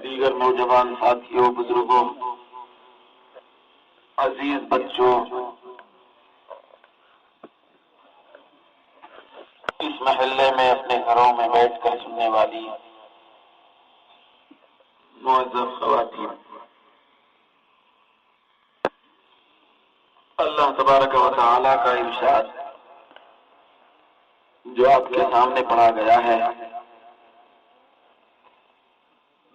دیگر نوجوان ساتھیوں، بزرگوں، عزیز بچوں، اس محلے میں اپنے گھروں میں بیٹھ کر سننے والی معزز خواتین، اللہ تبارک و تعالی کا ارشاد جو آپ کے سامنے پڑھا گیا ہے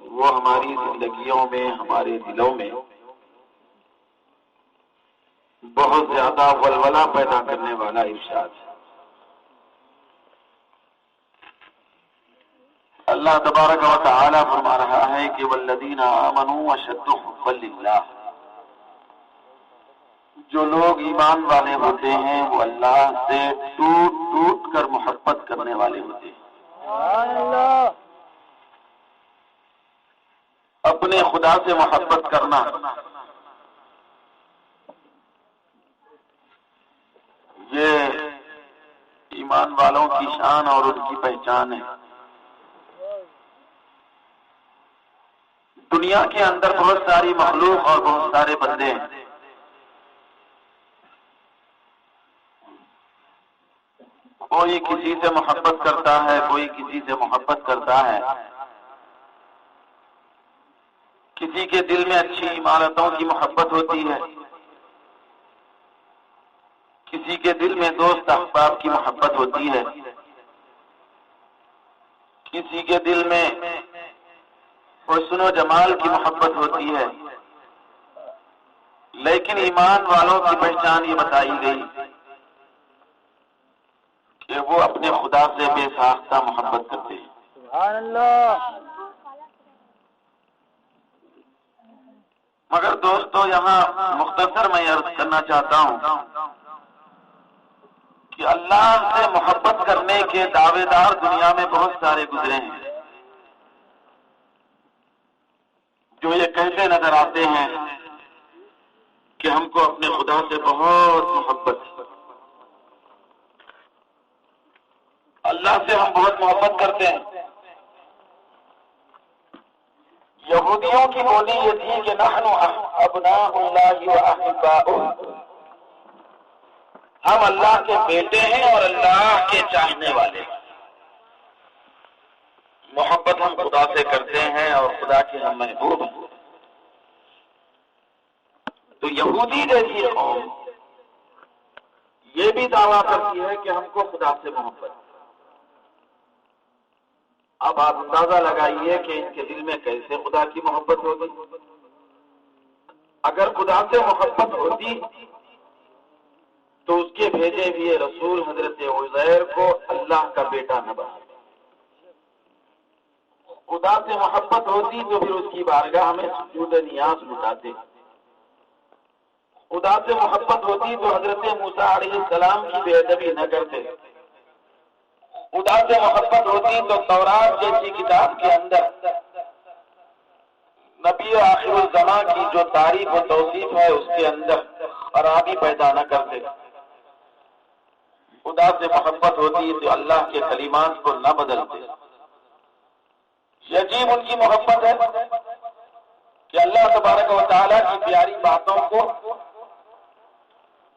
وہ ہماری زندگیوں میں، ہمارے دلوں میں بہت زیادہ ولولہ پیدا کرنے والا ارشاد ہے۔ اللہ تبارک و تعالی فرما رہا ہے کہ والذین آمنوا اشد حبا للہ، جو لوگ ایمان والے ہوتے ہیں وہ اللہ سے ٹوٹ ٹوٹ کر محبت کرنے والے ہوتے ہیں۔ اپنے خدا سے محبت کرنا یہ ایمان والوں کی شان اور ان کی پہچان ہے۔ دنیا کے اندر بہت ساری مخلوق اور بہت سارے بندے ہیں، کوئی کسی سے محبت کرتا ہے، کوئی کسی سے محبت کرتا ہے، کسی کے دل میں اچھی عمارتوں کی محبت ہوتی ہے، کسی کے دل میں دوست احباب کی محبت ہوتی ہے، کسی کے دل میں حسن و جمال کی محبت ہوتی ہے، لیکن ایمان والوں کی پہچان یہ بتائی گئی کہ وہ اپنے خدا سے بے ساختہ محبت کرتے ہیں۔ سبحان اللہ۔ مگر دوستو یہاں مختصر میں عرض کرنا چاہتا ہوں کہ اللہ سے محبت کرنے کے دعوے دار دنیا میں بہت سارے گزرے ہیں جو یہ کہتے نظر آتے ہیں کہ ہم کو اپنے خدا سے بہت محبت ہے، اللہ سے ہم بہت محبت کرتے ہیں۔ یہودیوں کی بولی یہ تھی کہ نحن ابناء اللہ و احباؤہ، ہم اللہ کے بیٹے ہیں اور اللہ کے چاہنے والے ہیں۔ محبت ہم خدا سے کرتے ہیں اور خدا کے ہم محبوب ہیں۔ تو یہودی جیسی قوم یہ بھی دعویٰ کرتی ہے کہ ہم کو خدا سے محبت ہے۔ اب آپ اندازہ لگائیے کہ ان کے دل میں کیسے خدا کی محبت ہوگی۔ اگر خدا سے محبت ہوتی تو اس کے بھیجے ہوئے رسول حضرت عزیر کو اللہ کا بیٹا نہ بنا۔ خدا سے محبت ہوتی تو پھر اس کی بارگاہ میں سجود نیاز لٹاتے۔ خدا سے محبت ہوتی تو حضرت موسیٰ علیہ السلام کی بے ادبی نہ کرتے۔ خدا سے محبت ہوتی تو تورات جیسی کتاب کے اندر نبی آخر الزماں کی جو تعریف و توصیف ہے اس کے اندر خرابی پیدا نہ کرتے۔ خدا سے محبت ہوتی تو اللہ کے کلمات کو نہ بدلتے۔ یقین ان کی محبت ہے کہ اللہ تبارک و تعالیٰ کی پیاری باتوں کو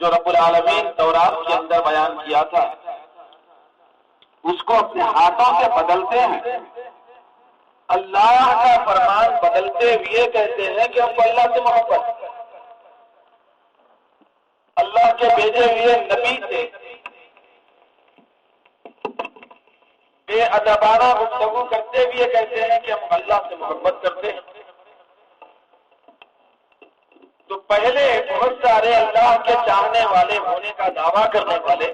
جو رب العالمین تورات کے اندر بیان کیا تھا اس کو اپنے ہاتھوں سے بدلتے ہیں۔ اللہ کا فرمان بدلتے ہوئے کہتے ہیں کہ ہم کو اللہ سے محبت ہے۔ اللہ کے بھیجے ہوئے نبی سے بے ادبانہ گفتگو کرتے ہوئے کہتے ہیں کہ ہم اللہ سے محبت کرتے ہیں۔ تو پہلے بہت سارے اللہ کے چاہنے والے ہونے کا دعویٰ کرنے والے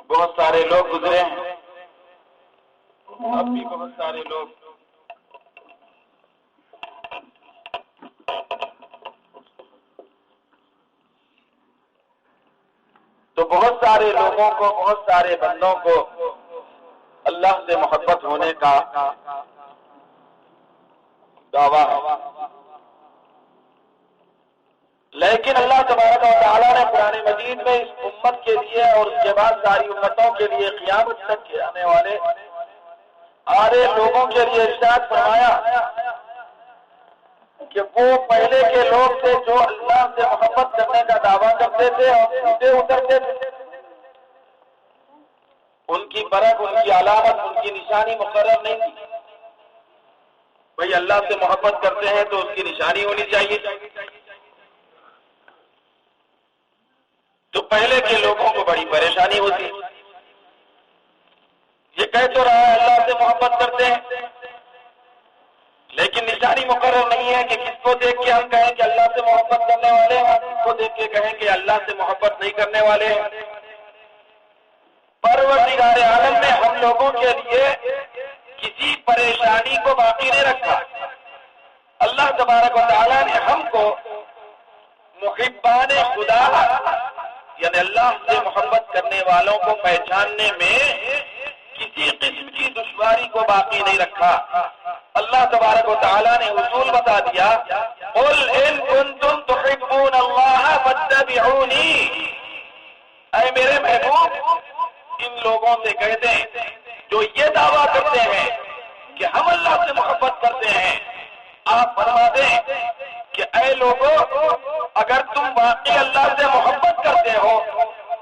بہت سارے لوگ گزرے ہیں، اب بھی بہت سارے لوگ تو بہت سارے لوگوں کو، بہت سارے بندوں کو اللہ سے محبت ہونے کا دعویٰ ہے، لیکن اللہ تبارک و تعالیٰ نے قرآن مجید میں اس امت کے لیے اور اس کے بعد ساری امتوں کے لیے قیامت تک کے آنے والے آرے لوگوں کے لیے ارشاد فرمایا کہ وہ پہلے کے لوگ تھے جو اللہ سے محبت کرنے کا دعویٰ کرتے تھے اور سیدھے اترتے تھے. ان کی برکت، ان کی علامت، ان کی نشانی مقرر نہیں تھی. بھئی اللہ سے محبت کرتے ہیں تو اس کی نشانی ہونی چاہیے. تو پہلے کے لوگوں کو بڑی پریشانی ہوتی. یہ کہہ تو رہا ہے اللہ سے محبت کرتے ہیں، لیکن نشانی مقرر نہیں ہے کہ کس کو دیکھ کے ہم کہیں کہ اللہ سے محبت کرنے والے ہیں، کس کو دیکھ کے کہیں کہ اللہ سے محبت نہیں کرنے والے ہیں. پروردگار عالم نے ہم لوگوں کے لیے کسی پریشانی کو باقی نہیں رکھا. اللہ تبارک و تعالیٰ نے ہم کو محبان خدا یعنی اللہ سے محبت کرنے والوں کو پہچاننے میں کسی قسم کی دشواری کو باقی نہیں رکھا. اللہ تبارک و تعالیٰ نے اصول بتا دیا، قل ان کنتم تحبون اللہ فاتبعونی. اے میرے محبوب ان لوگوں سے کہہ دیں جو یہ دعویٰ کرتے ہیں کہ ہم اللہ سے محبت کرتے ہیں، آپ فرما دیں کہ اے لوگوں اگر تم واقعی اللہ سے محبت کرتے ہو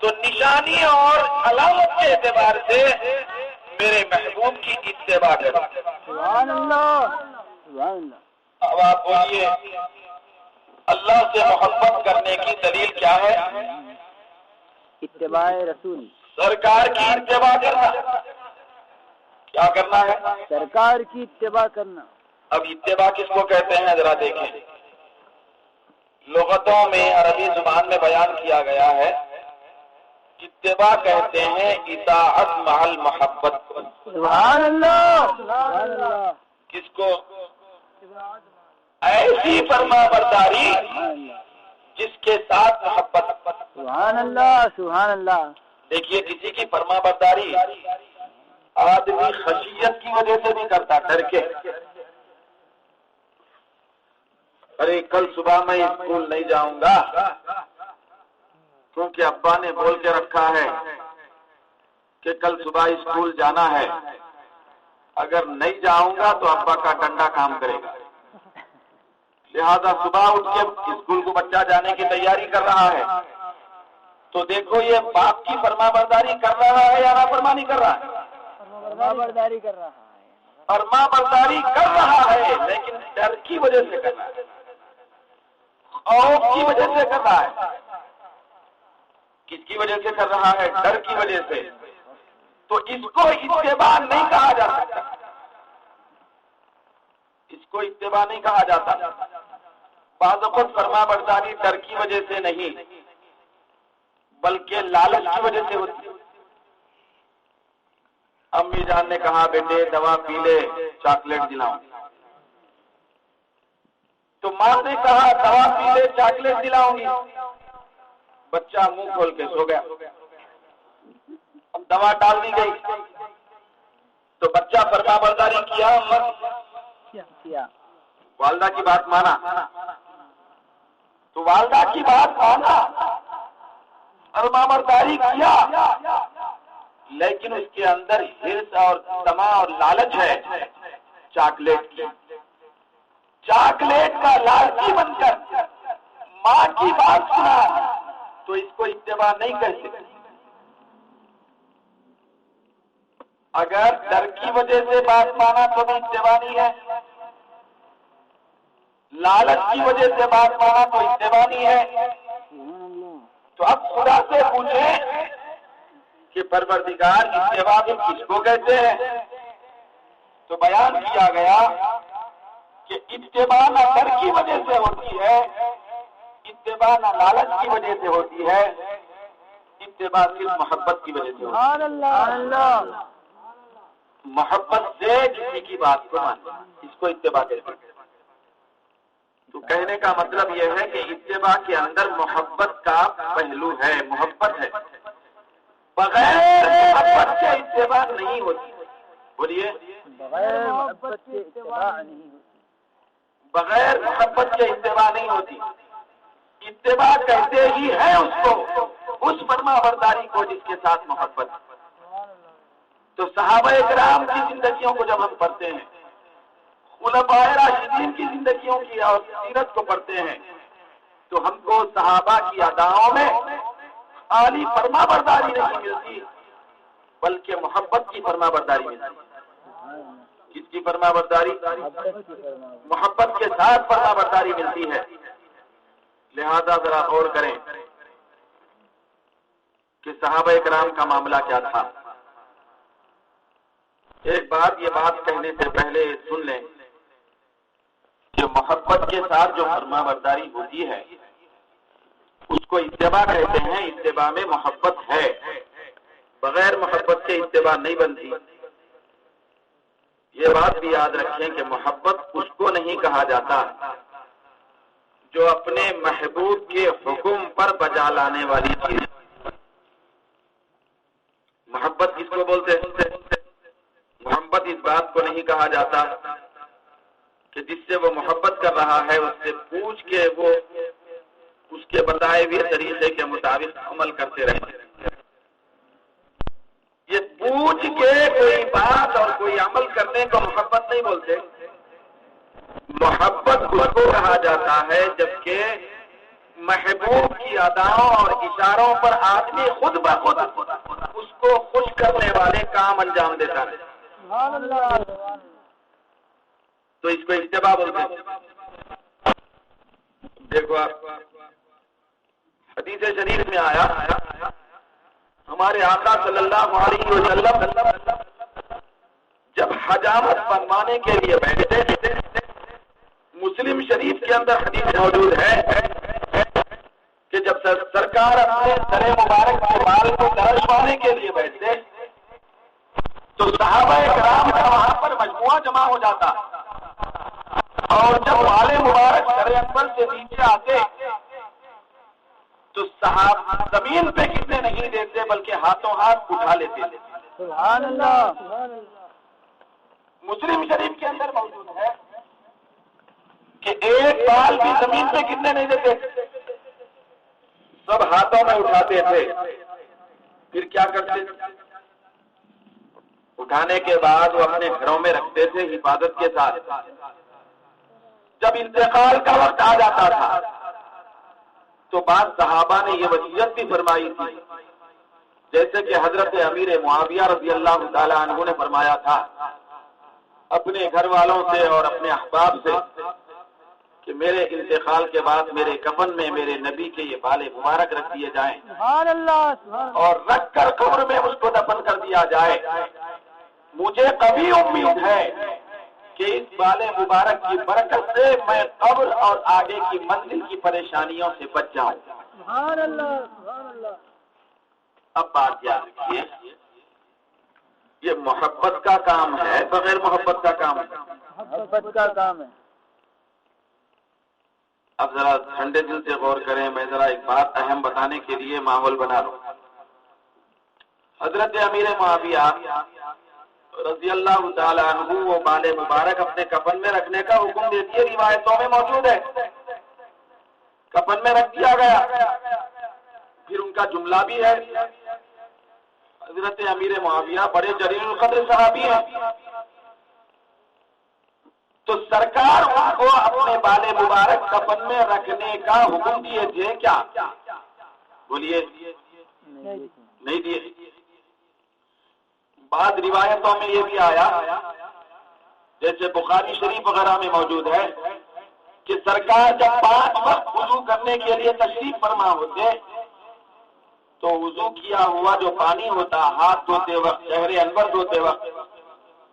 تو نشانی اور علامت کے اعتبار سے میرے محبوب کی اتباع کرو. سبحان اللہ سبحان اللہ. اب آپ بولیے اللہ سے محبت کرنے کی دلیل کیا ہے؟ اتباع رسول، سرکار کی اتباع کرنا. کیا کرنا ہے؟ سرکار کی اتباع کرنا. اب اتباع کس کو کہتے ہیں ذرا دیکھیں. لغتوں میں عربی زبان میں بیان کیا گیا ہے، اتباع کہتے ہیں اطاعت مع المحبت. سبحان اللہ سبحان اللہ. کس کو؟ ایسی فرما برداری جس کے ساتھ محبت. سبحان اللہ سبحان اللہ. دیکھیے کسی کی فرما برداری آدمی خشیت کی وجہ سے بھی کرتا، ڈر کے. ارے کل صبح میں اسکول نہیں جاؤں گا کیونکہ ابا نے بول کے رکھا ہے کہ کل صبح اسکول جانا ہے، اگر نہیں جاؤں گا تو ابا کا ڈنڈا کام کرے گا. لہذا صبح اٹھ کے اسکول کو بچہ جانے کی تیاری کر رہا ہے. تو دیکھو یہ باپ کی فرما برداری کر رہا ہے یا نافرمانی کر رہا ہے؟ فرما برداری کر رہا ہے. فرما برداری کر رہا ہے لیکن ڈر کی وجہ سے کر رہا ہے، خوف کی وجہ سے کر رہا ہے. کس کی وجہ سے کر رہا ہے؟ ڈر کی وجہ سے. تو اس کو اتباع نہیں کہا جا سکتا. اس کو اتباع نہیں کہا جاتا. بعض اوقات فرما برداری ڈر کی وجہ سے نہیں بلکہ لالچ کی وجہ سے ہوتی ہے. امی جان نے کہا بیٹے دوا پی لے چاکلیٹ دلاؤں، تو ماں نے کہا دوا پی لے چاکلیٹ دلاؤں گی. بچہ منہ کھول کے سو گیا. اب دوا ڈال دی گئی تو بچہ فرما برداری کیا کیا والدہ کی بات مانا. تو والدہ کی بات مانا فرما برداری کیا، لیکن اس کے اندر ہرس اور تما اور لالچ ہے چاکلیٹ کی. چاکلیٹ کا لالچی بن کر ماں کی بات سنا تو اس کو اتباع نہیں کر سکتے. اگر ڈر کی وجہ سے بات مانا تو بھی اتباع نہیں ہے، لالچ کی وجہ سے بات مانا تو اتباع نہیں ہے. تو اب خدا سے پوچھیں کہ پروردگار اتباع کس کو کہتے ہیں؟ تو بیان کیا گیا کہ اتباع نہ ڈر کی وجہ سے ہوتی ہے، اتباع نہ لالچ کی وجہ سے ہوتی ہے، اتباع صرف محبت کی وجہ سے ہوتی ہے. سبحان اللہ. محبت سے کسی کی بات کو ماننا، اس کو اتباع کہتے ہیں. تو کہنے کا مطلب یہ ہے کہ اتباع کے اندر محبت کا پہلو ہے، محبت ہے. بغیر محبت کے اتباع نہیں ہوتی. بولیے بغیر محبت کے اتباع نہیں ہوتی. بغیر محبت کے اتباع نہیں ہوتی. اتباع کہتے ہی ہیں اس کو، اس فرما برداری کو جس کے ساتھ محبت۔ تو صحابہ کرام کی زندگیوں کو جب ہم پڑھتے ہیں، خلفاء راشدین کی زندگیوں کی اور سیرت کو پڑھتے ہیں، تو ہم کو صحابہ کی اداؤں میں خالی فرما برداری نہیں ملتی، بلکہ محبت کی فرما برداری ملتی۔ کس کی فرما برداری؟ محبت کے ساتھ فرما برداری ملتی ہے۔ لہذا ذرا غور کریں کہ صحابہ کرام کا معاملہ کیا تھا۔ ایک بات، یہ بات کہنے سے پہلے سن لیں کہ محبت کے ساتھ جو فرما برداری ہوتی ہے اس کو اتباع کہتے ہیں۔ اتباع میں محبت ہے، بغیر محبت کے اتباع نہیں بنتی۔ یہ بات بھی یاد رکھیں کہ محبت اس کو نہیں کہا جاتا جو اپنے محبوب کے حکم پر بجا لانے والی چیز۔ محبت کس کو بولتے ہیں؟ محبت اس بات کو نہیں کہا جاتا کہ جس سے وہ محبت کر رہا ہے اس سے پوچھ کے وہ اس کے بتائے ہوئے طریقے کے مطابق عمل کرتے رہیں۔ یہ پوچھ کے کوئی بات اور کوئی عمل کرنے کو محبت نہیں بولتے۔ محبت اس کو کہا جاتا ہے جبکہ محبوب کی اداؤں اور اشاروں پر آدمی خود بخود اس کو خوش کرنے والے کام انجام دیتا ہے، تو اس کو اتباع بولتے ہیں۔ دیکھو آپ، حدیث شریف میں آیا، ہمارے آقا صلی اللہ علیہ وسلم جب حجامت بنوانے کے لیے بیٹھتے تھے، مسلم شریف کے اندر حدیث موجود ہے کہ جب سرکار اپنے سر مبارک کے بال کو ترشوانے کے لیے بیٹھتے تو صحابہ کرام کا وہاں پر مجموعہ جمع ہو جاتا، اور جب بال مبارک سر انور سے نیچے آتے تو صحابہ زمین پہ گرنے نہیں دیتے بلکہ ہاتھوں ہاتھ اٹھا لیتے تھے۔ سبحان اللہ۔ مسلم شریف کے اندر موجود ہے کہ ایک بال بھی زمین پہ گرنے نہیں دیتے، سب ہاتھوں میں اٹھاتے تھے۔ پھر کیا کرتے؟ اٹھانے کے بعد وہ اپنے گھروں میں رکھتے تھے حفاظت کے ساتھ۔ جب انتقال کا وقت آ جاتا تھا تو بعض صحابہ نے یہ وصیت بھی فرمائی تھی، جیسے کہ حضرت امیر معاویہ رضی اللہ تعالی عنہ نے فرمایا تھا اپنے گھر والوں سے اور اپنے احباب سے کہ میرے انتقال کے بعد میرے کفن میں میرے نبی کے یہ بال مبارک رکھ دیے جائیں سبحان اللہ، اور رکھ کر قبر میں اس کو دفن کر دیا جائے۔ مجھے کبھی امید ہے کہ اس بال مبارک کی برکت سے میں قبر اور آگے کی منزل کی پریشانیوں سے بچ جاؤں۔ سبحان اللہ، سبحان اللہ۔ اب بات یاد رکھیے، یہ محبت کا کام ہے، بغیر محبت کا کام ہے؟ محبت کا کام ہے۔ اب ذرا ٹھنڈے دل سے غور کریں، میں ذرا ایک بات اہم بتانے کے لیے ماحول بنا لوں۔ حضرت امیر معاویہ رضی اللہ تعالی عنہ وہ بال مبارک اپنے کفن میں رکھنے کا حکم دیتی ہے، روایتوں میں موجود ہے، کفن میں رکھ دیا گیا۔ پھر ان کا جملہ بھی ہے، حضرت امیر معاویہ بڑے جلیل القدر صحابی ہیں، تو سرکار ان کو اپنے بال مبارک کفن میں رکھنے کا حکم دیے تھے کیا؟ بولیے، نہیں دیے۔ بعض روایتوں میں یہ بھی آیا، جیسے بخاری شریف وغیرہ میں موجود ہے کہ سرکار جب 5 وقت وضو کرنے کے لیے تشریف فرما ہوتے تو وضو کیا ہوا جو پانی ہوتا ہاتھ دھوتے وقت، چہرے انور دھوتے وقت،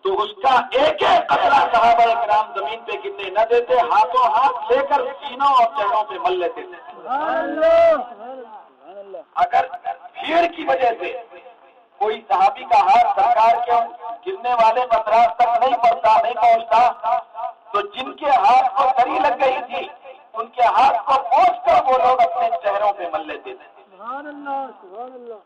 تو اس کا ایک ایک قطرہ صحابہ کرام زمین پہ گرنے نہ دیتے، ہاتھوں ہاتھ لے کر سینوں اور چہروں پہ مل لیتے تھے۔ اگر بھیڑ کی وجہ سے کوئی صحابی کا ہاتھ سرکار کے گرنے والے قطرات تک نہیں پہنچتا تو جن کے ہاتھ کو کڑی لگ گئی تھی ان کے ہاتھ کو پہنچ کر وہ لوگ اپنے چہروں پہ مل لیتے تھے۔ سبحان اللہ، سبحان اللہ۔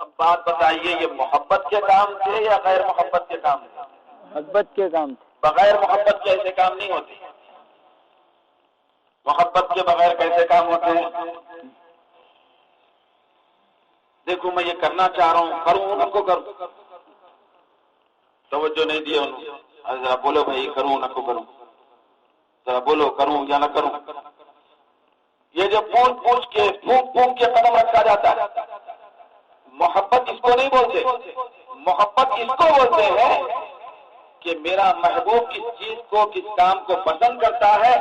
اب بات بتائیے، یہ محبت کے کام تھے یا غیر محبت کے کام تھے؟ محبت کے کام تھے۔ بغیر محبت کے ایسے کام نہیں ہوتے۔ محبت کے بغیر کیسے کام ہوتے ہیں؟ دیکھو میں یہ کرنا چاہ رہا ہوں، کروں ان کو کروں، توجہ نہیں دیا انہوں نے، ذرا بولو بھائی کروں نہ کو کروں، ذرا بولو کروں یا نہ کروں۔ یہ جو پوچھ پوچھ کے پھونک پھونک کے قدم رکھا جاتا ہے، محبت اس کو نہیں بولتے۔ محبت اس کو بولتے ہیں کہ میرا محبوب کس چیز کو، کس کام کو پسند کرتا ہے،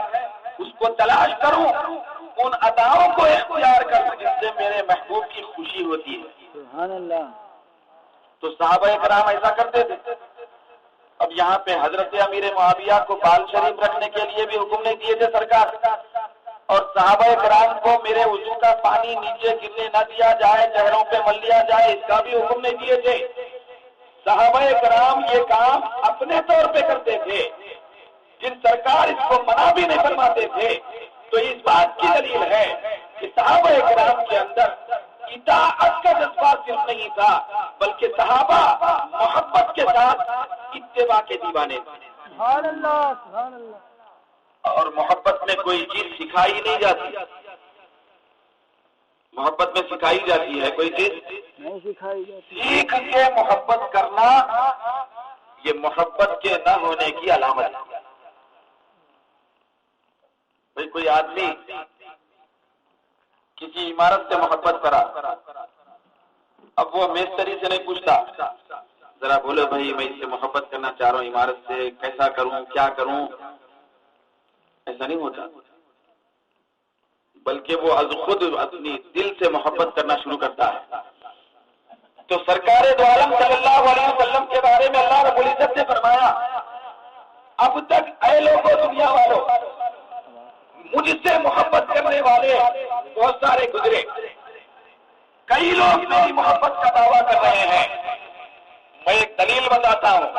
اس کو تلاش کروں، ان اداؤں کو اختیار کروں جس سے میرے محبوب کی خوشی ہوتی ہے۔ سبحان اللہ۔ تو صحابہ کرام ایسا کرتے تھے۔ اب یہاں پہ حضرت امیر معاویہ کو بال شریف رکھنے کے لیے بھی حکم نہیں دیے تھے سرکار، اور صحابہ کرام کو میرے وضو کا پانی نیچے گرنے نہ دیا جائے، چہروں پہ مل لیا جائے، اس کا بھی حکم نہیں دیے تھے۔ صحابہ کرام یہ کام اپنے طور پہ کرتے تھے، جن سرکار اس کو منع بھی نہیں فرماتے تھے۔ تو اس بات کی دلیل ہے کہ صحابہ کرام کے اندر اطاعت کا جذبہ صرف نہیں تھا، بلکہ صحابہ محبت کے ساتھ اتباع کے دیوانے تھے۔ سبحان اللہ، سبحان اللہ۔ اور محبت میں کوئی چیز سکھائی نہیں جاتی، محبت میں سکھائی جاتی ہے کوئی چیز نہیں سکھائی جاتی۔ سیکھ کے محبت کرنا یہ محبت کے نہ ہونے کی علامت ہے۔ بھئی کوئی آدمی کسی عمارت سے محبت کرا، اب وہ میستری سے نہیں پوچھتا ذرا بولو بھائی میں اس سے محبت کرنا چاہ رہا ہوں، عمارت سے کیسا کروں، کیا کروں، ایسا نہیں ہوتا، بلکہ وہ از خود اپنی دل سے محبت کرنا شروع کرتا ہے۔ تو سرکار دو عالم صلی اللہ علیہ وسلم کے بارے میں اللہ رب العزت نے فرمایا، اب تک اے لوگوں دنیا والوں مجھ سے محبت کرنے والے بہت سارے گزرے، کئی لوگ میری محبت کا دعویٰ کر رہے ہیں۔ میں ایک دلیل بتاتا ہوں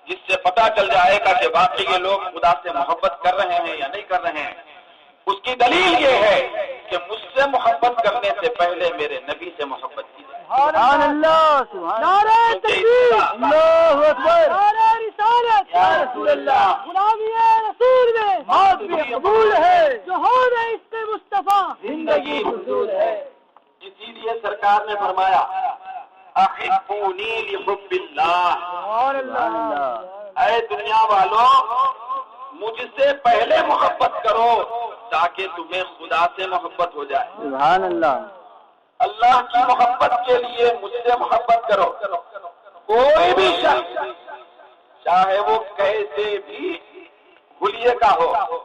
جس سے پتہ چل جائے گا کہ واقعی یہ لوگ خدا سے محبت کر رہے ہیں یا نہیں کر رہے ہیں۔ اس کی دلیل یہ ہے کہ مجھ سے محبت کرنے سے پہلے میرے نبی سے محبت کی جائے۔ سبحان اللہ، سبحان اللہ۔ تکبیر، اللہ اکبر، نعرہ رسالت، یا رسول اللہ، غلامی رسول میں موت بھی قبول ہے، جہاد عشق مصطفیٰ زندگی حصول ہے۔ اسی لیے سرکار نے فرمایا احبونی لحب اللہ، سبحان اللہ۔ اے دنیا والوں مجھ سے پہلے محبت کرو تاکہ تمہیں خدا سے محبت ہو جائے۔ سبحان اللہ۔ اللہ کی محبت کے لیے مجھ سے محبت کرو۔ کوئی بھی شخص چاہے وہ کیسے بھی حلیے کا ہو،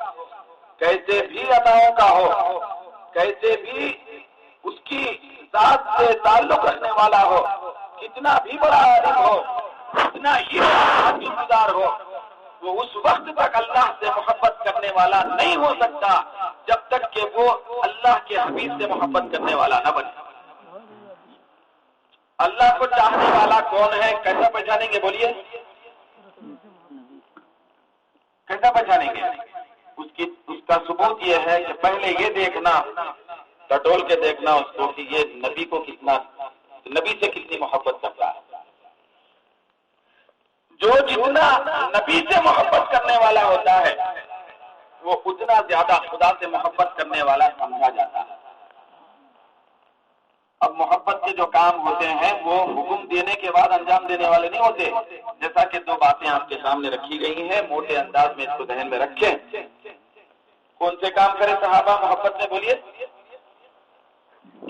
کیسے بھی اداؤں کا ہو، کیسے بھی اس کی ذات سے تعلق رکھنے والا ہو، کتنا بھی بڑا عالم ہو، کتنا ہی گزار ہو، وہ اس وقت تک اللہ سے محبت کرنے والا نہیں ہو سکتا جب تک کہ وہ اللہ کے حبیب سے محبت کرنے والا نہ بنے۔ اللہ کو چاہنے والا کون ہے، کیسا پہچانیں گے؟ بولیے کیسا پہچانیں گے؟ اس کا ثبوت یہ ہے کہ پہلے یہ دیکھنا، ٹٹول کے دیکھنا اس کو کہ یہ نبی کو کتنا، نبی سے کتنی محبت کرتا ہے۔ جو جتنا نبی سے محبت کرنے والا ہوتا ہے وہ اتنا زیادہ خدا سے محبت کرنے والا سمجھا جاتا ہے۔ اب محبت کے جو کام ہوتے ہیں وہ حکم دینے کے بعد انجام دینے والے نہیں ہوتے، جیسا کہ دو باتیں آپ کے سامنے رکھی گئی ہیں، موٹے انداز میں اس کو ذہن میں رکھیں۔ کون سے کام کرے صحابہ محبت میں؟ بولیے۔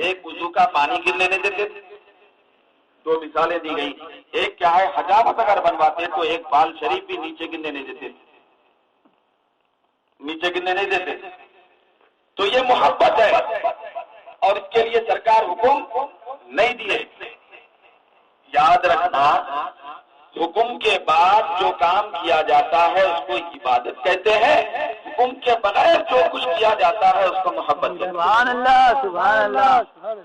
ایک وضو کا پانی گرنے نہیں دیتے تھے، دو مثالیں دی گئی۔ ایک کیا ہے، حجامت اگر بنواتے تو ایک بال شریف بھی نیچے گرنے نہیں دیتے، نیچے گرنے نہیں دیتے۔ تو یہ محبت ہے، اور اس کے لیے سرکار حکم نہیں دیے۔ یاد رکھنا، حکم کے بعد جو کام کیا جاتا ہے اس کو عبادت کہتے ہیں، حکم کے بغیر جو کچھ کیا جاتا ہے اس کو محبت کہتے ہیں۔ سبحان اللہ، سبحان اللہ۔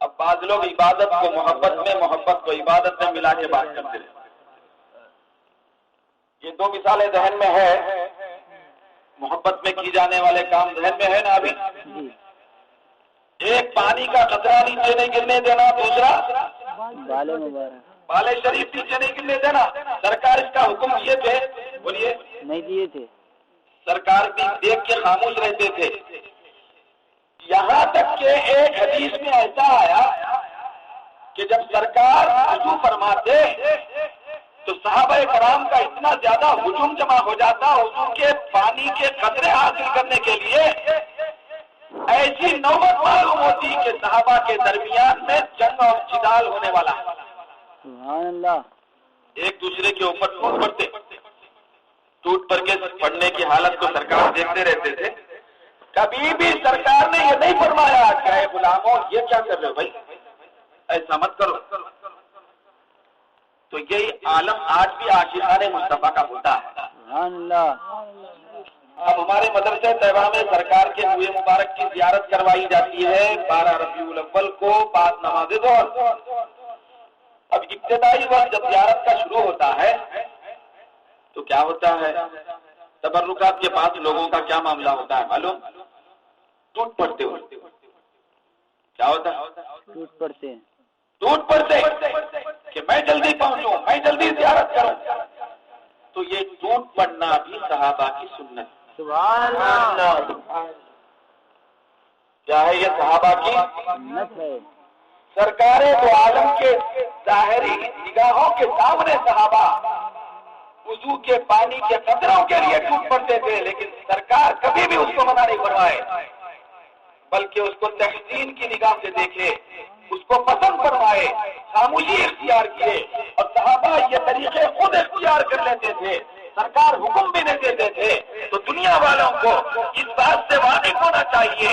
اب بعض لوگ عبادت کو محبت میں، محبت کو عبادت میں ملا کے بات کرتے ہیں۔ یہ دو مثالیں ذہن میں ہے، محبت میں کی جانے والے کام ذہن میں ہے نا ابھی؟ ایک پانی کا قطرہ نیچے نہیں گرنے دینا، دوسرا بالے مبارک بالے شریف نیچے نہیں گرنے دینا۔ سرکار اس کا حکم دیے تھے، بولیے نہیں دیے تھے۔ سرکار بھی دیکھ کے خاموش رہتے تھے، یہاں تک کہ ایک حدیث میں ایسا آیا کہ جب سرکار وضو فرماتے تو صحابہ کرام کا اتنا زیادہ ہجوم جمع ہو جاتا حضور کے پانی کے قطرے حاصل کرنے کے لیے، ایسی نوبت معلوم ہوتی کہ صحابہ کے درمیان میں جنگ اور جدال ہونے والا ہے۔ سبحان اللہ۔ ایک دوسرے کے اوپر ٹوٹ پڑتے، ٹوٹ پڑ کے پڑنے کی حالت کو سرکار دیکھتے رہتے تھے۔ کبھی بھی سرکار نے یہ نہیں فرمایا کہ اے غلاموں یہ کیا کر رہے ہو بھائی، ایسا مت کرو۔ تو یہی عالم آج بھی عاشقان مصطفیٰ کا ہوتا ہے۔ سبحان اللہ۔ اب ہمارے مدرسے طیبہ میں سرکار کے روئے مبارک کی زیارت کروائی جاتی ہے 12 ربیع الاول کو بعد نماز ظہر۔ اب ابتدائی وقت جب زیارت کا شروع ہوتا ہے تو کیا ہوتا ہے، تبرکات کے پاس لوگوں کا کیا معاملہ ہوتا ہے معلوم؟ ٹوٹ پڑتے ہوتے کیا ہوتا ہے، ٹوٹ پڑتے کہ میں جلدی پہنچوں، میں جلدی زیارت کروں۔ تو یہ ٹوٹ پڑنا بھی صحابہ کی سنت۔ سبحان اللہ۔ کیا ہے یہ صحابہ کی سنت ہے۔ سرکار دو عالم کے ظاہری نگاہوں کے سامنے صحابہ وضو کے پانی کے قطروں کے لیے ٹوٹ پڑتے تھے، لیکن سرکار کبھی بھی اس کو منع نہیں فرمائے، بلکہ اس کو تحسین کی نگاہ سے دیکھے، اس کو پسند فرمائے، خاموشی اختیار کیے، اور صحابہ یہ طریقے خود اختیار کر لیتے تھے۔ سرکار حکم بھی نہیں دیتے تھے تو دنیا والوں کو اس بات سے واقف ہونا چاہیے،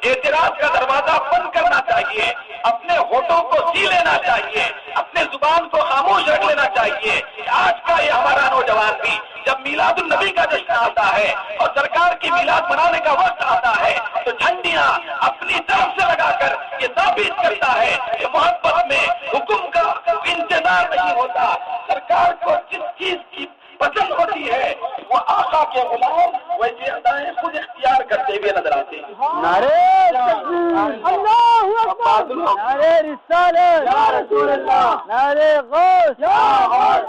اعتراض کا دروازہ بند کرنا چاہیے، اپنے ہونٹوں کو سی لینا چاہیے، اپنے زبان کو خاموش رکھ لینا چاہیے۔ آج کا یہ ہمارا نوجوان بھی جب میلاد النبی کا جشن آتا ہے اور سرکار کی میلاد منانے کا وقت آتا ہے تو جھنڈیاں اپنی طرف سے لگا کر یہ ثابت کرتا ہے کہ محبت میں حکم کا انتظار نہیں ہوتا۔ سرکار کو جس چیز کی پسند ہوتی ہے وہ آقا کے غلام ویسے ادائیں خود اختیار کرتے ہوئے نظر آتے ہیں۔ نعرے تکبیر، اللہ اکبر، نعرے رسالت یا رسول اللہ، نعرے غوث یا غوث۔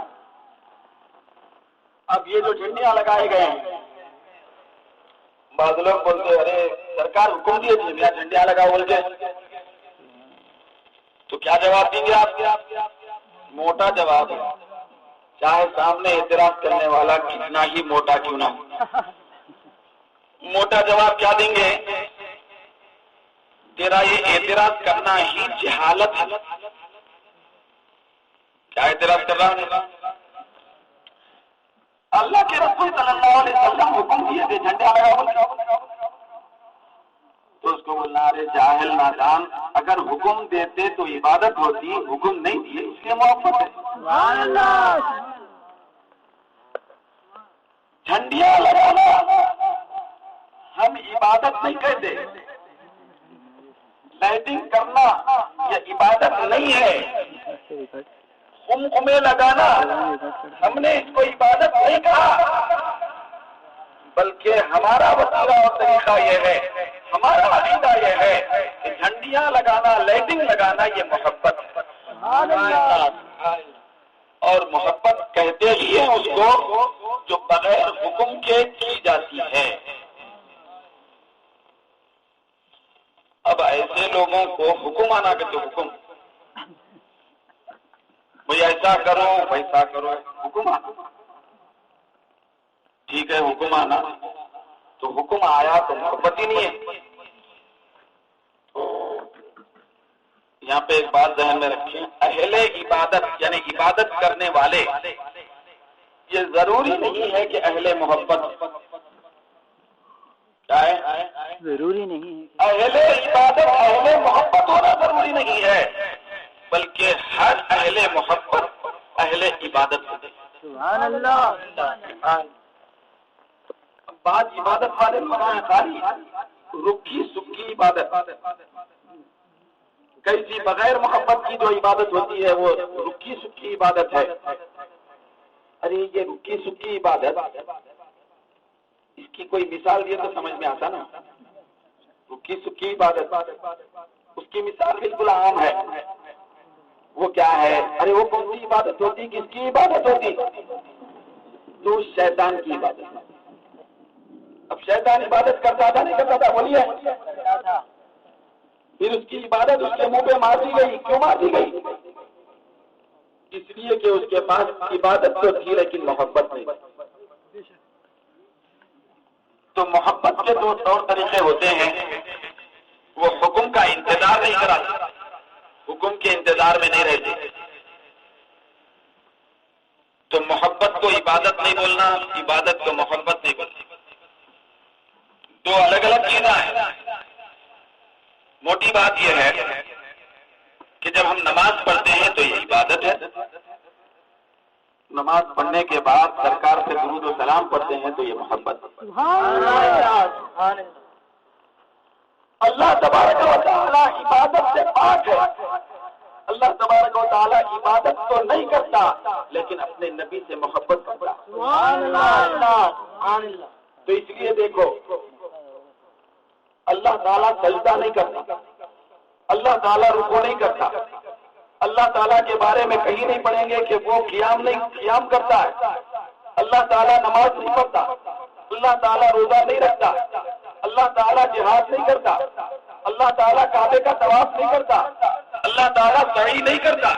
اب یہ جو جھنڈیاں لگائے گئے ہیں، بعض لوگ بولتے ارے سرکار حکم دیے تھے میرا جھنڈیاں لگاؤ بول کے، تو کیا جواب دیں گے آپ؟ موٹا جواب ہے، چاہے سامنے اعتراض کرنے والا کتنا ہی موٹا کیوں نہ ہو۔ موٹا جواب کیا دیں گے، تیرا یہ اعتراض کرنا ہی جہالت ہے۔ کیا اعتراض کر رہا ہے؟ اللہ کے رسول صلی اللہ علیہ وسلم حکم دیے تھے جھنڈے لگاؤ، تو اس کو بولنا ارے جاہل نادان، اگر حکم دیتے تو عبادت ہوتی، حکم نہیں دیے اس لیے محبت ہے۔ سبحان اللہ۔ جھنڈیاں لگانا ہم عبادت نہیں کہتے، لائٹنگ کرنا یہ عبادت نہیں ہے، خمخمے لگانا ہم نے اس کو عبادت نہیں کہا، بلکہ ہمارا وسیلہ اور طریقہ یہ ہے، ہمارا عقیدہ یہ ہے کہ جھنڈیاں لگانا، لائٹنگ لگانا یہ محبت ہے، اور محبت کہتے ہی ہیں اس کو جو بغیر حکم کے کی جاتی ہے۔ اب ایسے لوگوں کو حکم آنا کہ تو حکم بھئی ایسا کرو ویسا کرو، حکم آنا ٹھیک ہے، حکم آنا تو حکم آیا تو محبت ہی نہیں ہے۔ تو یہاں پہ ایک بات ذہن میں رکھیں، اہل عبادت یعنی عبادت کرنے والے، یہ ضروری نہیں ہے کہ اہل محبت کیا ہے، ضروری نہیں ہے، اہل عبادت اہل محبت ہونا ضروری نہیں ہے، بلکہ ہر اہل محبت اہل عبادت ہوتے ہیں۔ سبحان اللہ۔ بعض عبادت والے لوگ ہیں خالی رکی سکی عبادت، کیسی بغیر محبت کی جو عبادت ہوتی ہے وہ رکی سکی عبادت ہے۔ ارے یہ رکی سکی عبادت، اس کی کوئی مثال دیے تو سمجھ میں آتا نا۔ رکی سکی عبادت اس کی مثال بالکل عام ہے، وہ کیا ہے، ارے وہ کون سی عبادت ہوتی، کس کی عبادت ہوتی، تو شیطان کی عبادت۔ اب شیطان عبادت کرتا تھا نہیں کرتا تھا؟ بولیے. پھر اس کی عبادت اس کے منہ پہ مار دی گئی. کیوں مار دی گئی؟ اس لیے کہ اس کے پاس عبادت تو تھی لیکن محبت نہیں. تو محبت کے دو طور طریقے ہوتے ہیں. وہ حکم کا انتظار نہیں کراتے، حکم کے انتظار میں نہیں رہتے. تو محبت کو عبادت نہیں بولنا، عبادت کو محبت نہیں بولنا، دو الگ الگ چیزیں ہیں. موٹی بات یہ ہے کہ جب ہم نماز پڑھتے ہیں تو یہ عبادت ہے. نماز پڑھنے کے بعد سرکار سے درود و سلام پڑھتے ہیں تو یہ محبت ہے. اللہ تبارک و تعالی عبادت سے پاک ہے. اللہ تبارک و تعالی عبادت تو نہیں کرتا لیکن اپنے نبی سے محبت کرتا. تو اس لیے دیکھو اللہ تعالیٰ سجدہ نہیں کرتا، اللہ تعالیٰ رکوع نہیں کرتا. اللہ تعالیٰ کے بارے میں کہیں نہیں پڑھیں گے کہ وہ قیام کرتا ہے. اللہ تعالیٰ نماز نہیں پڑھتا، اللہ تعالیٰ روزہ نہیں رکھتا، اللہ تعالیٰ جہاد نہیں کرتا، اللہ تعالیٰ کعبے کا طواف نہیں کرتا، اللہ تعالیٰ سعی نہیں کرتا،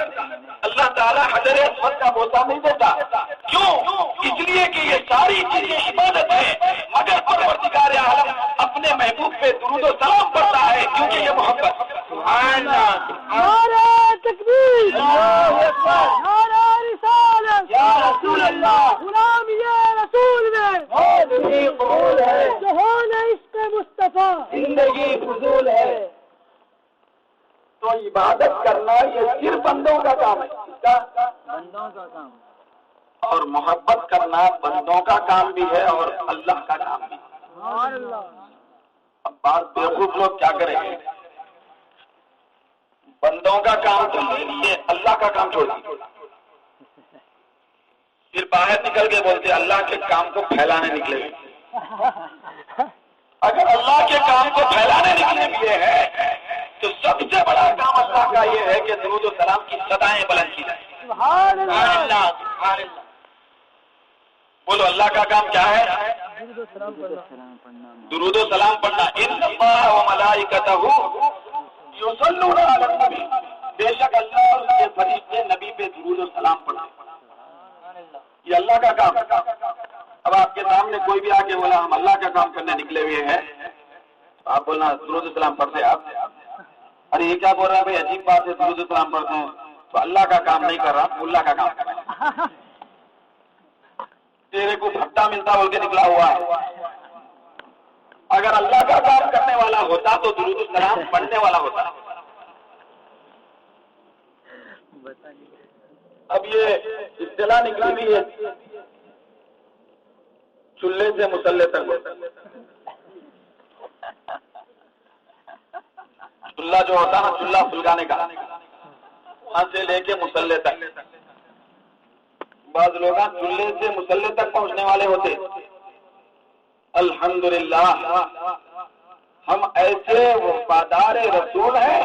اللہ تعالیٰ حجر اسود کا بوسہ نہیں دیتا. کیوں؟ اس لیے کہ یہ ساری چیزیں عبادت ہے. مگر پروردگار عالم اپنے محبوب پہ درود و سلام پڑھتا ہے کیونکہ یہ محبت. نعرہ تکبیر، اللہ اکبر، نعرہ رسالت، یا رسول اللہ، غلامی رسول میں قبول ہے، جہان عشق مصطفیٰ، زندگی فضول ہے. تو عبادت کرنا یہ صرف بندوں کا کام ہے. بندوں کا کام، اور محبت کرنا بندوں کا کام بھی ہے اور اللہ کا کام بھی. اب بات بیوقوف لوگ کیا کریں گے؟ بندوں کا کام تو لیے اللہ کا کام چھوڑ دیے، پھر باہر نکل کے بولتے اللہ کے کام کو پھیلانے نکلے. اگر اللہ کے کام کو پھیلانے نکلے بھی ہے تو سب سے بڑا کام اللہ کا یہ ہے کہ درود و سلام کی صدائیں بلند کی جائیں. سبحان اللہ. بولو اللہ کا کام کیا ہے؟ درود و سلام پڑھنا. ان اللہ و ملائکتہ یصلون علی النبی، بے شک اللہ اور اس کے فرشتے نبی پہ درود و سلام پڑھتے ہیں. یہ اللہ کا کام. اب آپ کے سامنے کوئی بھی آ کے بولا ہم اللہ کا کام کرنے نکلے ہوئے ہیں، آپ بولنا درود و سلام پڑھتے آپ. ارے یہ کیا بول رہا ہے بھائی، عجیب بات ہے، درود و سلام پڑھتے ہیں. تو اللہ کا کام نہیں کر رہا، اللہ کا کام کر رہا ہے. تیرے کو بھٹا ملتا بول کے نکلا ہوا ہے. اگر اللہ کا کام کرنے والا ہوتا تو درود السلام پڑھنے والا ہوتا. اب یہ اصطلاح نکلی ہوئی ہے چولہے سے مسلح تک. چولہا جو ہوتا نا، چولہا پھلکانے کا، وہاں سے لے کے مسلح تک. بعض لوگ چولہے سے مسلح تک پہنچنے والے ہوتے. الحمدللہ ہم ایسے وفادار رسول ہیں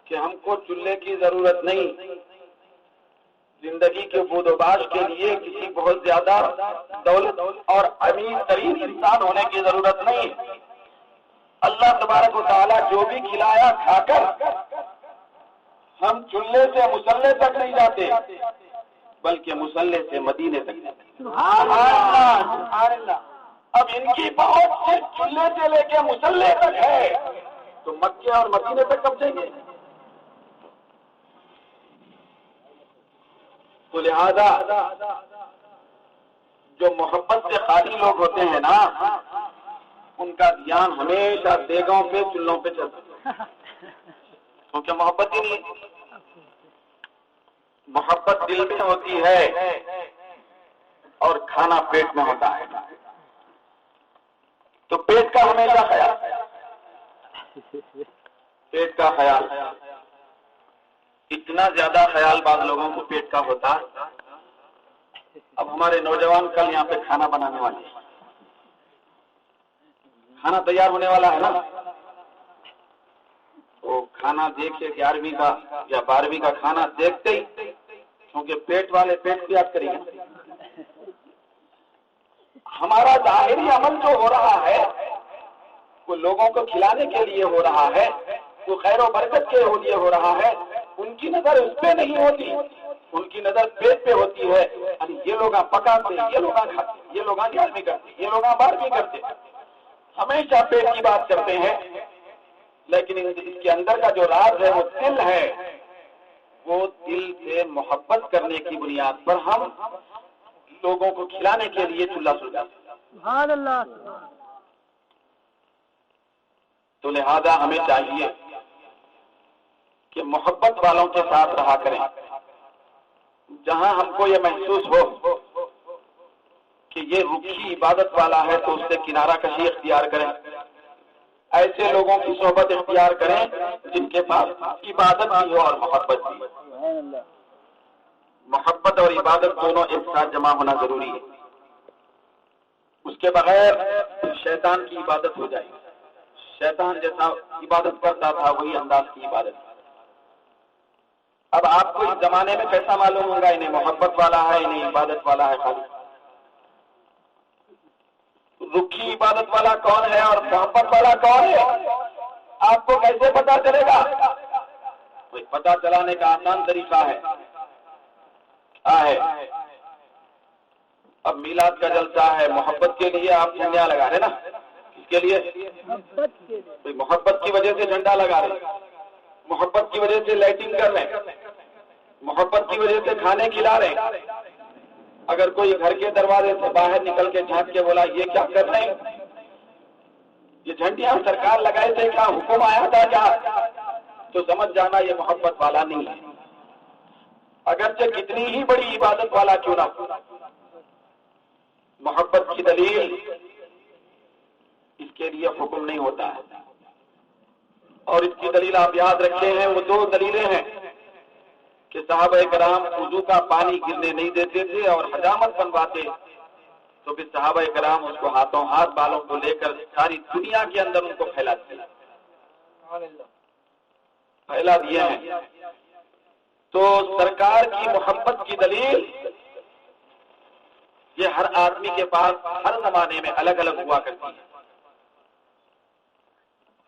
کہ ہم کو چولہے کی ضرورت نہیں. زندگی کے بود و باش کے لیے کسی بہت زیادہ دولت اور امیر ترین انسان ہونے کی ضرورت نہیں. اللہ تبارک و تعالیٰ جو بھی کھلایا کھا کر ہم چولہے سے مسلح تک نہیں جاتے بلکہ مسلح سے مدینے تک جاتے. اب ان کی بہت صرف چولہے سے لے کے مسلح تک ہے تو مکے اور مدینے تک کب جائیں گے؟ تو لہذا جو محبت سے خالی لوگ ہوتے ہیں نا، ان کا دھیان ہمیشہ دیگوں پہ چولہوں پہ چلتا ہے، کیونکہ محبت ہی نہیں. محبت دل میں ہوتی ہے اور کھانا پیٹ میں ہوتا ہے. تو پیٹ کا ہمیشہ خیال، پیٹ کا خیال، اتنا زیادہ خیال بعض لوگوں کو پیٹ کا ہوتا. اب ہمارے نوجوان کل یہاں پہ کھانا بنانے والے ہیں، کھانا تیار ہونے والا ہے نا، تو کھانا دیکھے 11ویں کا یا 12ویں کا کھانا دیکھتے ہی، کیونکہ پیٹ والے پیٹ پیاس کریں گے. ہمارا ظاہری عمل جو ہو رہا ہے وہ لوگوں کو کھلانے کے لیے ہو رہا ہے، وہ خیر و برکت کے لیے ہو رہا ہے، ان کی نظر اس پہ نہیں ہوتی، ان کی نظر پیٹ پہ ہوتی ہے. یہ لوگ پکاتے، یہ لوگ کھاتے، یہ لوگ گیارہویں کرتے، یہ لوگ 12ویں کرتے، ہمیشہ پیٹ کی بات کرتے ہیں. لیکن اس کے اندر کا جو راز ہے وہ دل ہے، وہ دل سے محبت کرنے کی بنیاد پر ہم لوگوں کو کھلانے کے لیے چولہا سلگاتے ہیں. سبحان اللہ. تو لہذا ہمیں چاہیے کہ محبت والوں کے ساتھ رہا کریں. جہاں ہم کو یہ محسوس ہو کہ یہ رکھی عبادت والا ہے تو اس سے کنارہ کشی اختیار کریں. ایسے لوگوں کی صحبت اختیار کریں جن کے پاس عبادت بھی ہو اور محبت بھی. محبت اور عبادت دونوں ایک ساتھ جمع ہونا ضروری ہے. اس کے بغیر شیطان کی عبادت ہو جائے گی. شیطان جیسا عبادت کرتا تھا وہی انداز کی عبادت. اب آپ کو اس زمانے میں کیسا معلوم ہوگا انہیں محبت والا ہے انہیں عبادت والا ہے؟ خالی رکھی عبادت والا کون ہے اور محبت والا کون ہے آپ کو کیسے پتا چلے گا؟ کوئی پتا چلانے کا آسان طریقہ ہے. اب میلاد کا جلسہ ہے، محبت کے لیے آپ جھنڈیاں لگا رہے نا. کس کے لیے؟ محبت کی وجہ سے جھنڈا لگا رہے، محبت کی وجہ سے لائٹنگ کر رہے ہیں، محبت کی وجہ سے کھانے کھلا رہے ہیں. اگر کوئی گھر کے دروازے سے باہر نکل کے جھانک کے بولا یہ کیا کر رہے ہیں، یہ جھنڈیاں سرکار لگائے تھے کیا، حکم آیا تھا کیا، تو سمجھ جانا یہ محبت والا نہیں ہے. اگرچہ کتنی ہی بڑی عبادت والا کیوں نہ ہو، محبت کی دلیل اس کے لیے حکم نہیں ہوتا ہے. اور اس کی دلیل آپ یاد رکھے ہیں، وہ 2 دلیلیں ہیں کہ صحابہ کرام وضو کا پانی گرنے نہیں دیتے تھے اور حجامت بنواتے تو پھر صحابہ کرام اس کو ہاتھوں ہاتھ بالوں کو لے کر ساری دنیا کے اندر ان کو پھیلا دیے ہیں. تو سرکار کی محبت کی دلیل یہ ہر آدمی کے پاس ہر زمانے میں الگ الگ ہوا کرتی ہے،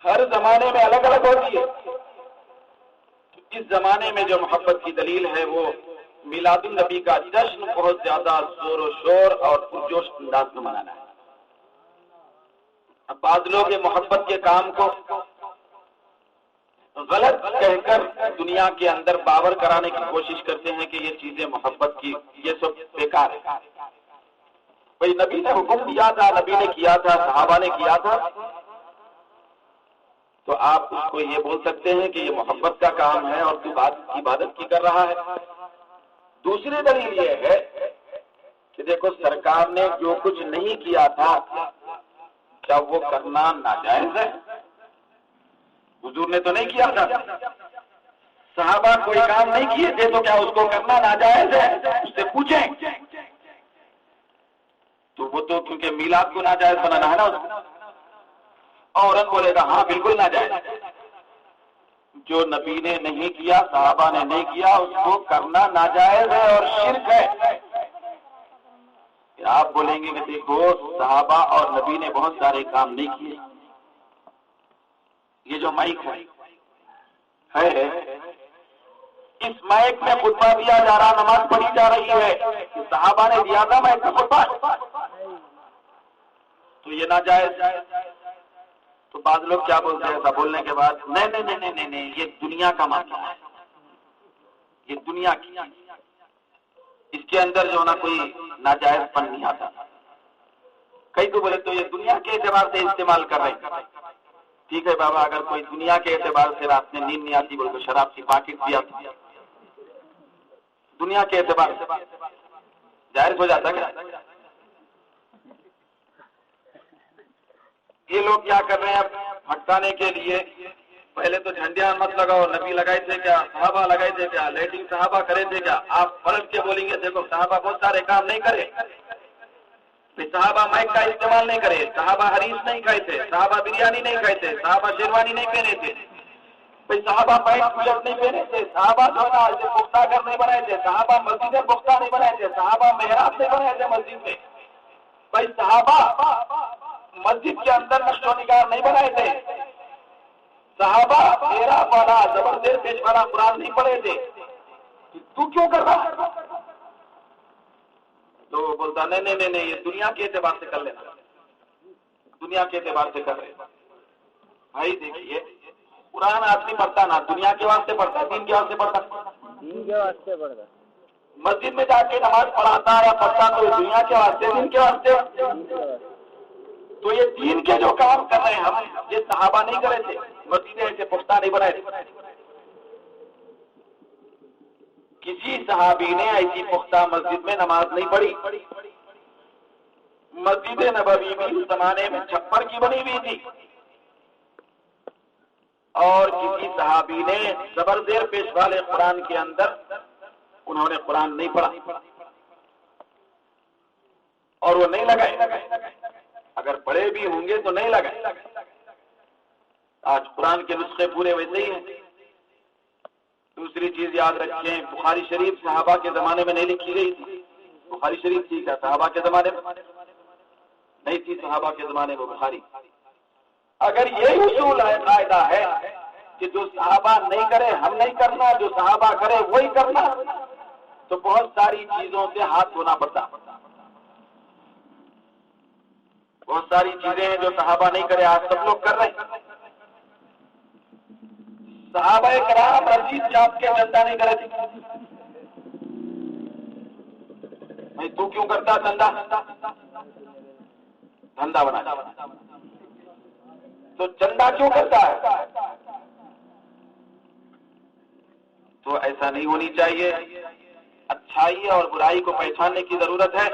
ہر زمانے میں الگ الگ ہوتی ہے. اس زمانے میں جو محبت کی دلیل ہے وہ میلاد النبی کا جشن بہت زیادہ زور و شور اور پرجوش انداز میں منانا ہے. اب بعض لوگ یہ محبت کے کام کو غلط کہہ کر دنیا کے اندر باور کرانے کی کوشش کرتے ہیں کہ یہ چیزیں محبت کی یہ سب بیکار ہے. بھئی نبی نے حکم دیا تھا، نبی نے کیا تھا، صحابہ نے کیا تھا، تو آپ اس کو یہ بول سکتے ہیں کہ یہ محبت کا کام ہے اور تو عبادت کی کر رہا ہے. دوسری دلیل یہ ہے کہ دیکھو سرکار نے جو کچھ نہیں کیا تھا کیا وہ کرنا ناجائز ہے؟ حضور نے تو نہیں کیا تھا، صحابہ کوئی کام نہیں کیے تھے تو کیا اس کو کرنا ناجائز ہے؟ اس سے پوچھیں. تو وہ تو کیونکہ میلاد کو ناجائز بنانا ہے نا اس کو، عورت بولے گا ہاں بالکل ناجائز. جو نبی نے نہیں کیا، صحابہ نے نہیں کیا، اس کو کرنا ناجائز ہے اور شرک ہے. آپ بولیں گے کہ دیکھو صحابہ اور نبی نے بہت سارے کام نہیں کیے. یہ جو مائک ہے اس مائک میں خطبہ دیا جا رہا، نماز پڑھی جا رہی ہے، صحابہ نے دیا تھا مائک میں خطبہ، تو یہ ناجائز. تو بعض لوگ کیا بولتے ہیں ایسا بولنے کے بعد، نہیں یہ دنیا کا معاملہ ہے، یہ دنیا کی، اس کے اندر جو نا کوئی ناجائز پن نہیں آتا. کئی تو بولے تو یہ دنیا کے اعتبار سے استعمال کر رہے ہیں. ٹھیک ہے بابا، اگر کوئی دنیا کے اعتبار سے رات میں نیند نہیں آتی بول تو شراب کی پاکٹ بھی آتی، دنیا کے اعتبار سے جائز ہو جاتا کیا؟ یہ لوگ کیا کر رہے ہیں اب ہٹانے کے لیے، پہلے تو جھنڈیاں مت لگاؤ، نبی لگائے تھے کیا، صحابہ لگائے تھے کیا، لائٹنگ صحابہ کرے تھے کیا. آپ پلٹ کے بولیں گے دیکھو صحابہ بہت سارے کام نہیں کرے، صحابہ مائک کا استعمال نہیں کرے، صحابہ حریص نہیں کھائے تھے، صحابہ بریانی نہیں کھائے تھے، صحابہ شیروانی نہیں پہنے تھے، صحابہ مائک کولر نہیں پہنے تھے، صحابہ جو ہے نا پختہ گھر نہیں بنائے تھے، صحابہ مسجدیں پختہ نہیں بنائے تھے، صحابہ محراب نہیں بنائے تھے مسجد میں. بھائی صحابہ مسجد کے اندر نقش و نگار نہیں بنائے تھے، صحابہ تیرا والا زبردیر پیش والا قرآن نہیں پڑھے تھے، تو کیوں کر رہا ہے؟ تو وہ بولتا نہیں یہ دنیا کے اعتبار سے کر لینا، دنیا کے اعتبار سے کر رہے۔ بھائی دیکھیے قرآن آدمی پڑھتا نا دنیا کے واسطے پڑھتا، دین کے واسطے پڑھتا، دین کے واسطے پڑھتا، مسجد میں جا کے نماز پڑھاتا یا پڑھتا تو دنیا کے واسطے، دین کے واسطے۔ تو یہ دین کے جو کام کر رہے ہیں ہم، یہ صحابہ نہیں کرے تھے، مسجدیں ایسے پختہ نہیں بنائے تھے۔ کسی صحابی نے ایسی پختہ مسجد میں نماز نہیں پڑھی۔ مسجد نبوی بھی اس زمانے میں چھپر کی بنی ہوئی تھی، اور کسی صحابی نے زبر زیر پیش والے قرآن کے اندر انہوں نے قرآن نہیں پڑھا اور وہ نہیں لگائے، اگر پڑھے بھی ہوں گے تو نہیں لگائے۔ آج قرآن کے نسخے پورے ویسے ہی ہیں۔ دوسری چیز یاد رکھیں، بخاری شریف صحابہ کے زمانے میں نہیں لکھی گئی تھی۔ بخاری شریف تھی کیا صحابہ کے زمانے میں؟ نہیں تھی صحابہ کے زمانے میں بخاری۔ اگر یہ اصول ہے، قاعدہ ہے کہ جو صحابہ نہیں کرے ہم نہیں کرنا، جو صحابہ کرے وہی کرنا، تو بہت ساری چیزوں سے ہاتھ دھونا پڑتا۔ بہت ساری چیزیں ہیں جو صحابہ نہیں کرے آج سب لوگ کر رہے ہیں۔ صحابہ کرام رسید چھاپ کے چندہ نہیں کرے تھے، نہیں تو کیوں کرتا چندہ؟ دھندا بنا تو چندہ کیوں کرتا ہے؟ تو ایسا نہیں ہونی چاہیے۔ اچھائی اور برائی کو پہچاننے کی ضرورت ہے۔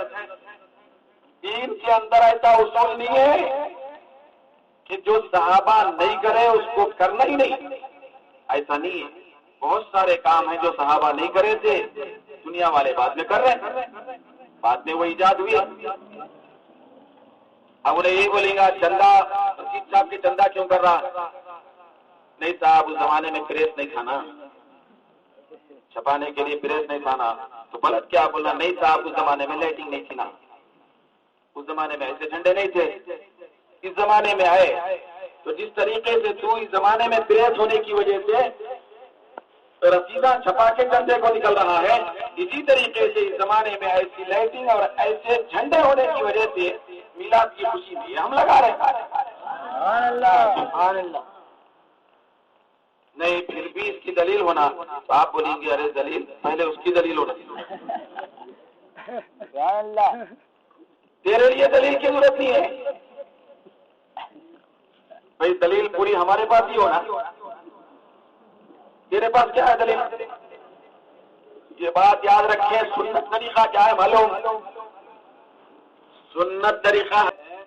دین کے اندر ایسا اصول نہیں ہے کہ جو صحابہ نہیں کرے اس کو کرنا ہی نہیں، ایسا نہیں ہے۔ بہت سارے کام ہیں جو صحابہ نہیں کرے تھے، دنیا والے بعد میں کر رہے ہیں، بعد میں وہ ایجاد ہوئی۔ اب انہیں یہی بولیں گا چندہ رشید صاحب کے چندہ کیوں کر رہا؟ نہیں صاحب اس زمانے میں پریس نہیں کھانا، چھپانے کے لیے پریس نہیں کھانا، تو غلط کیا بولنا؟ نہیں صاحب اس زمانے میں لائٹنگ نہیں تھی نا، اس زمانے میں ایسے جھنڈے نہیں تھے، اس زمانے میں آئے۔ تو جس طریقے سے تو اس زمانے میں پریس ہونے کی وجہ سے رسیدہ چھپا کے چندے کو نکل رہا ہے، اسی طریقے سے اس زمانے میں ایسی لائٹنگ اور ایسے جھنڈے ہونے کی وجہ سے میلاد کی خوشی میں ہم لگا رہے ہیں۔ سبحان اللہ، سبحان اللہ۔ نہیں پھر بھی اس کی دلیل ہونا، تو آپ بولیں گے ارے دلیل پہلے اس کی دلیل ہونا۔ سبحان اللہ۔ تیرے لیے دلیل کی ضرورت نہیں ہے بھائی، دلیل پوری ہمارے پاس ہی ہونا۔ تیرے پاس کیا ہے دلیل؟ یہ بات یاد رکھیں، سنت طریقہ کیا ہے معلوم؟ سنت طریقہ ہے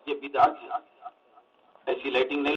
یہ بدعت ہے، ایسی لائٹنگ نہیں